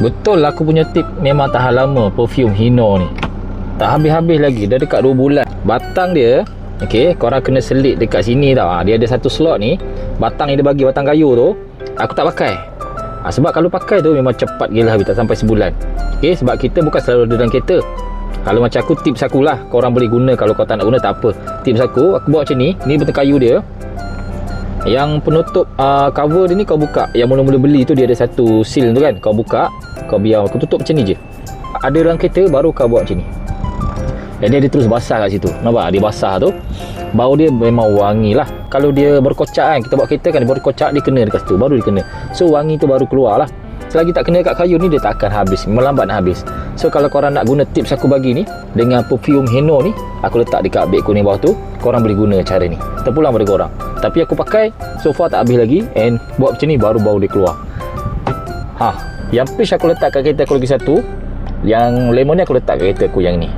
Betul lah, aku punya tip memang tahan lama perfume Hino ni. Tak habis-habis lagi, dah dekat 2 bulan. Batang dia, okey, korang kena selit dekat sini tau. Dia ada satu slot ni, batang yang dia bagi, batang kayu tu, aku tak pakai. Sebab kalau pakai tu memang cepat gila habis, tak sampai sebulan. Okey, sebab kita bukan selalu ada dalam kereta. Kalau macam aku, tips aku lah, korang boleh guna. Kalau kau tak nak guna tak apa. Tips aku buat macam ni batang kayu dia. Yang penutup cover dia ni kau buka. Yang mula-mula beli tu dia ada satu seal tu kan. Kau buka, kau biar aku tutup macam ni je. Ada dalam kereta baru kau buat macam ni. Jadi dia terus basah kat situ. Nampak? Dia basah tu, bau dia memang wangi lah. Kalau dia berkocak kan, kita buat kereta kan, dia berkocak, dia kena dekat situ, baru dia kena. So wangi tu baru keluar lah. Selagi tak kena kat kayu ni, dia tak akan habis, melambat nak habis. So kalau korang nak guna tips aku bagi ni dengan perfume Hino ni, aku letak dekat beg kuning bawah tu, korang boleh guna cara ni. Terpulang pada korang. Tapi aku pakai, so far tak habis lagi. And buat macam ni, baru bau dia keluar. Yang peach aku letak kat kereta aku lagi satu. Yang lemon ni aku letak kat kereta aku yang ni.